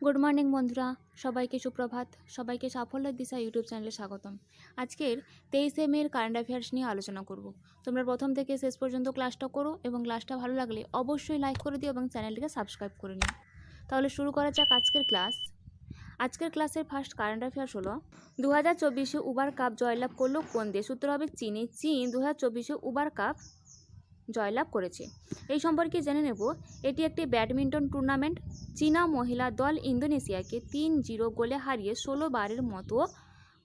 Good morning বন্ধুরা, সবাইকে সুপ্রভাত। সবাইকে সাফল্যের দিশা ইউটিউব চ্যানেলে স্বাগতম। আজকের 23শে মের কারেন্ট অ্যাফেয়ার্স নিয়ে আলোচনা করব। তোমরা প্রথম থেকে শেষ পর্যন্ত ক্লাসটা করো এবং ক্লাসটা ভালো লাগলে অবশ্যই লাইক করে দিও এবং চ্যানেলটিকে সাবস্ক্রাইব করে নিও। তাহলে শুরু করা যাক আজকের ক্লাস। আজকের ক্লাসের ফার্স্ট কারেন্ট অ্যাফেয়ার্স হলো 2024 উবার কাপ জয়লাভ করলো কোন দেশ? উত্তর হবে চীন। চীন 2024 উবার কাপ জয়লাভ করেছে। এই সম্পর্কে জেনে নেব। এটি একটি ব্যাডমিন্টন টুর্নামেন্ট। চীনা মহিলা দল ইন্দোনেশিয়াকে 3-0 গোলে হারিয়ে 16 বারের মতো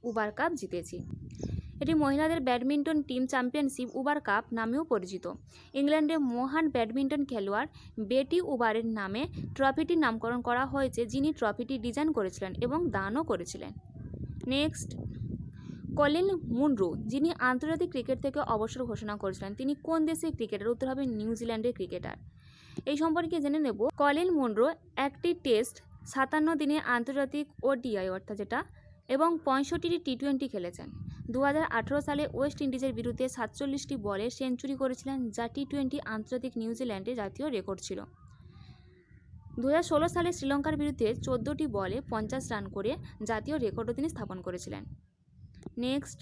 উবার কাপ জিতেছে। এটি মহিলাদের badminton team championship Uber cup নামেও পরিচিত। ইংল্যান্ডের মহান ব্যাডমিন্টন খেলোয়াড় বেটি উবারের নামে ট্রফিটির নামকরণ করা হয়েছে, যিনি ট্রফিটি ডিজাইন করেছিলেন এবং দানও করেছিলেন। নেক্সট, কলিন মুনরো, যিনি আন্তর্জাতিক ক্রিকেট থেকে অবসর ঘোষণা করেছিলেন, তিনি কোন দেশের ক্রিকেটার? উত্তর হবে নিউজিল্যান্ডের ক্রিকেটার। এই সম্পর্কে জেনে নেব। কলিন মুনরো একটি টেস্ট, 57 দিনে আন্তর্জাতিক ওডিআই অর্থাৎ যেটা এবং 65টি টি20 খেলেছেন। 2018 সালে ওয়েস্ট ইন্ডিজের বিরুদ্ধে 47টি বলে সেঞ্চুরি করেছিলেন, যা টি20 আন্তর্জাতিক নিউজিল্যান্ডে জাতীয় রেকর্ড ছিল। 2016 সালে শ্রীলঙ্কার বিরুদ্ধে 14টি বলে 50 রান করে জাতীয় রেকর্ডও তিনি স্থাপন করেছিলেন। নেক্সট,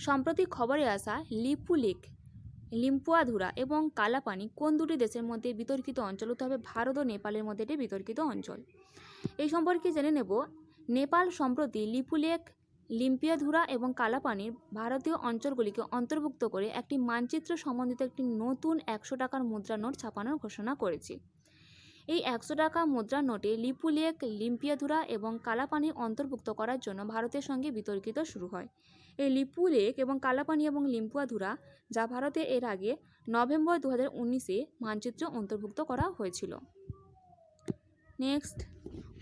সম্প্রতি খবরে আসা লিপু লেক, লিম্পুয়াধুরা এবং কালাপানি কোন দুটি দেশের মধ্যে বিতর্কিত অঞ্চল? হতে হবে ভারত ও নেপালের মধ্যে একটি বিতর্কিত অঞ্চল। এই সম্পর্কে জেনে নেব। নেপাল সম্প্রতি লিপু লেক, লিম্পিয়াধুরা এবং কালাপানির ভারতীয় অঞ্চলগুলিকে অন্তর্ভুক্ত করে একটি মানচিত্র সম্বন্ধিত একটি নতুন 100 টাকার মুদ্রা নোট ছাপানোর ঘোষণা করেছে। এই 100 টাকা মুদ্রা নোটে লিপু লেক, লিম্পিয়াধুরা এবং কালাপানি অন্তর্ভুক্ত করার জন্য ভারতের সঙ্গে বিতর্কিত শুরু হয়। এই লিপু লেক এবং কালাপানি এবং লিম্পুয়াধুরা, যা ভারতে এর আগে নভেম্বর 2019-এ মানচিত্রে অন্তর্ভুক্ত করা হয়েছিল। নেক্সট,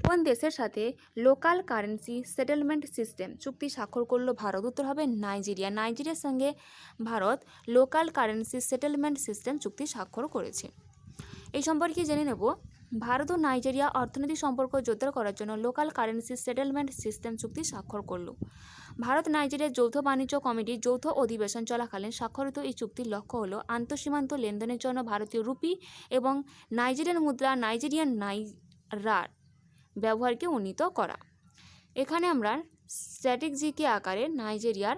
কোন দেশের সাথে লোকাল কারেন্সি সেটেলমেন্ট সিস্টেম চুক্তি স্বাক্ষর করলো ভারত? উত্তর হবে নাইজেরিয়া। নাইজেরিয়ার সঙ্গে Bharat local currency settlement system চুক্তি স্বাক্ষর করেছে। এই সম্পর্কে জেনে নেব। ভারত ও নাইজেরিয়া অর্থনৈতিক সম্পর্ক জোরদার করার জন্য লোকাল কারেন্সি সেটেলমেন্ট সিস্টেম চুক্তি স্বাক্ষর করল। ভারত নাইজেরিয়ার যৌথ বাণিজ্য কমিটির যৌথ অধিবেশন চলাকালীন স্বাক্ষরিত এই চুক্তির লক্ষ্য হল আন্তঃসীমান্ত লেনদেনের জন্য ভারতীয় রুপি এবং নাইজেরিয়ান মুদ্রা নাইজেরিয়ান নাইরার ব্যবহারকে উন্নীত করা। এখানে আমরা স্ট্র্যাটেজিকে আকারে নাইজেরিয়ার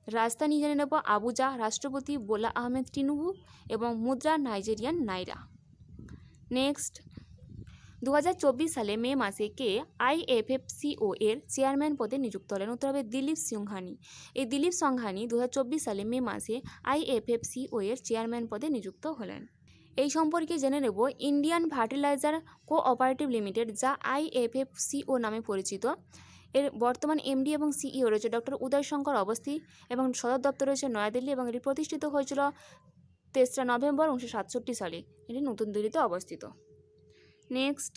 রাজধানী জেনে নেব আবুজা, রাষ্ট্রপতি বোলা আহমেদ টিনুবু এবং মুদ্রা নাইজেরিয়ান নাইরা। নেক্সট, 2024 সালে মে মাসে কে আইএফএফসিও এর চেয়ারম্যান পদে নিযুক্ত হলেন? উত্তর হবে দিলীপ সিংঘানি। এই দিলীপ সিংঘানি 2024 সালে মে মাসে আইএফএফসিও এর চেয়ারম্যান পদে নিযুক্ত হলেন। এই সম্পর্কে জেনে নেব। ইন্ডিয়ান ফার্টিলাইজার কোঅপারেটিভ লিমিটেড, যা আইএফএফসিও নামে পরিচিত, এর বর্তমান এমডি এবং সিইও রয়েছে ডক্টর উদয় শঙ্কর অবস্থি এবং সদর দপ্তর রয়েছে নয়াদিল্লি এবং এটি প্রতিষ্ঠিত হয়েছিল 3রা নভেম্বর 1967 সালে। এটি নতুন দিল্লিতে অবস্থিত। নেক্সট,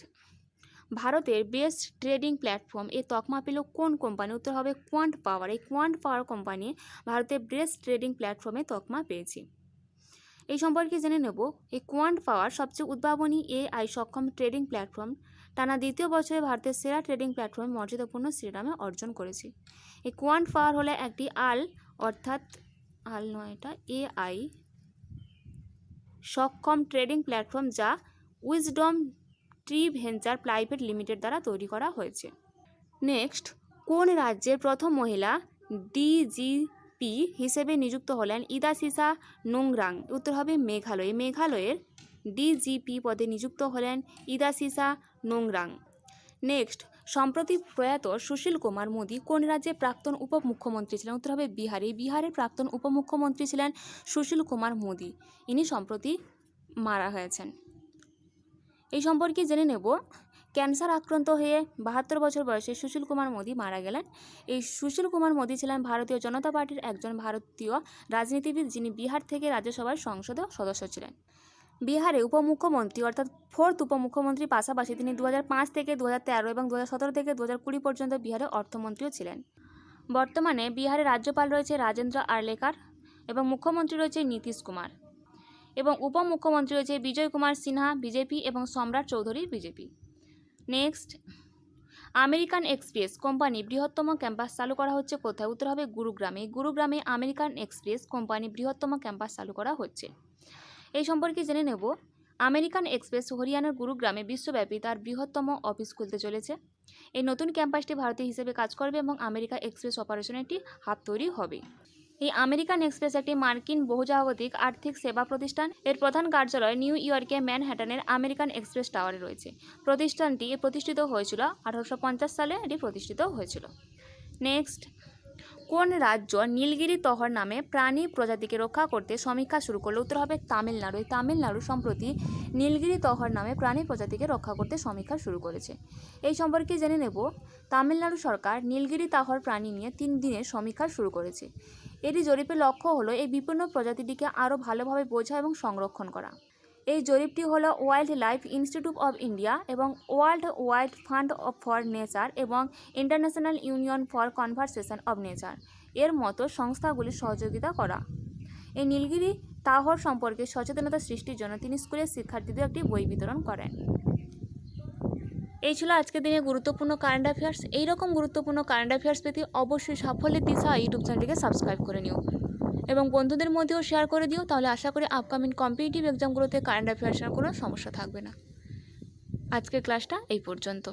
ভারতের বেস্ট ট্রেডিং প্ল্যাটফর্ম এ তকমা পেল কোন কোম্পানি? উত্তর হবে কোয়ান্ট পাওয়ার। এই কোয়ান্ট পাওয়ার কোম্পানি ভারতের বেস্ট ট্রেডিং প্ল্যাটফর্মে তকমা পেয়েছে। এই সম্পর্কে জেনে নেব। এই কোয়ান্ট পাওয়ার সবচেয়ে উদ্ভাবনী এআই সক্ষম ট্রেডিং প্ল্যাটফর্ম, টানা দ্বিতীয় বছরে ভারতের সেরা ট্রেডিং প্ল্যাটফর্মে মর্যাদাপূর্ণ শিরোনামে অর্জন করেছে। এই কোয়ান্ট পাওয়ার হলো একটি এআই সক্ষম ট্রেডিং প্ল্যাটফর্ম, যা wisdom tree venture private limited দ্বারা তৈরি করা হয়েছে। নেক্সট, কোন রাজ্যের প্রথম মহিলা ডিজিপি হিসেবে নিযুক্ত হলেন ইদাসিসা নোংরাং? উত্তর হবে মেঘালয়। মেঘালয়ের ডিজিপি পদে নিযুক্ত হলেন ইদাসিসা নোংরাং। নেক্সট, সম্প্রতি প্রয়াত সুশীল কুমার মোদী কোন রাজ্যের প্রাক্তন উপমুখ্যমন্ত্রী ছিলেন? উত্তর হবে বিহারে। বিহারের প্রাক্তন উপমুখ্যমন্ত্রী ছিলেন সুশীল কুমার মোদী। ইনি সম্প্রতি মারা হয়েছেন। এই সম্পর্কে জেনে নেব। ক্যান্সার আক্রান্ত হয়ে 72 বছর বয়সে সুশীল কুমার মোদী মারা গেলেন। এই সুশীল কুমার মোদী ছিলেন ভারতীয় জনতা পার্টির একজন ভারতীয় রাজনীতিবিদ, যিনি বিহার থেকে রাজ্যসভার সংসদের সদস্য ছিলেন। বিহারে উপমুখ্যমন্ত্রী অর্থাৎ 4th উপমুখ্যমন্ত্রীর পাশাপাশি তিনি 2005 থেকে 2013 এবং 2017 থেকে 2020 পর্যন্ত বিহারের অর্থমন্ত্রীও ছিলেন। বর্তমানে বিহারের রাজ্যপাল রয়েছে রাজেন্দ্র আর্লেকার এবং মুখ্যমন্ত্রী রয়েছে নীতিশ কুমার এবং উপমুখ্যমন্ত্রী রয়েছে বিজয় কুমার সিনহা বিজেপি এবং সম্রাট Chowdhury BJP. Next, American express company বৃহত্তম ক্যাম্পাস চালু করা হচ্ছে কোথায়? উত্তর হবে গুরুগ্রামে। গুরুগ্রামে আমেরিকান এক্সপ্রেস কোম্পানি বৃহত্তম ক্যাম্পাস চালু করা হচ্ছে। এই সম্পর্কে জেনে নেব। আমেরিকান এক্সপ্রেস হরিয়ানার গুরুগ্রামে বিশ্বব্যাপী তার বৃহত্তম অফিস খুলতে চলেছে। এই নতুন ক্যাম্পাসটি ভারতীয় হিসেবে কাজ করবে এবং আমেরিকা এক্সপ্রেস অপারেশনের একটি হাব তৈরি হবে। এই আমেরিকান এক্সপ্রেস একটি মার্কিন বহুজাগতিক আর্থিক সেবা প্রতিষ্ঠান। এর প্রধান কার্যালয় নিউ ইয়র্কে ম্যানহাটনের আমেরিকান এক্সপ্রেস টাওয়ারে রয়েছে। প্রতিষ্ঠানটি প্রতিষ্ঠিত হয়েছিল 1850 সালে। এটি প্রতিষ্ঠিত হয়েছিল। নেক্সট, কোন রাজ্য নীলগিরি তহর নামে প্রাণী প্রজাতিকে রক্ষা করতে সমীক্ষা শুরু করলো? উত্তর হবে তামিলনাড়ু। এই তামিলনাড়ু সম্প্রতি নীলগিরি তহর নামে প্রাণী প্রজাতিকে রক্ষা করতে সমীক্ষা শুরু করেছে। এই সম্পর্কে জেনে নেব। তামিলনাড়ু সরকার নীলগিরি তাহর প্রাণী নিয়ে 3 দিনের সমীক্ষা শুরু করেছে। এটি জরিপের লক্ষ্য হলো এই বিপন্ন প্রজাতিটিকে আরও ভালোভাবে বোঝা এবং সংরক্ষণ করা। এই জরিপটি হলো wildlife institute of India এবং world wild fund for nature এবং international union for conservation of nature এর মতো সংস্থাগুলির সহযোগিতা করা। এই নীলগিরি তাহর সম্পর্কে সচেতনতা সৃষ্টির জন্য তিনি স্কুলের শিক্ষার্থীদের একটি বই বিতরণ করেন। এই ছিল আজকের দিনে গুরুত্বপূর্ণ কারেন্ট অ্যাফেয়ার্স। এইরকম গুরুত্বপূর্ণ কারেন্ট অ্যাফেয়ার্স পেতে অবশ্যই সাফল্যের দিশা ইউটিউব চ্যানেলটিকে সাবস্ক্রাইব করে নিও এবং বন্ধুদের মধ্যেও শেয়ার করে দিও। তাহলে আশা করি আপকামিং কম্পিটিটিভ এক্সামগুলোতে কারেন্ট অ্যাফেয়ার্সের কোনো সমস্যা থাকবে না। আজকের ক্লাসটা এই পর্যন্ত।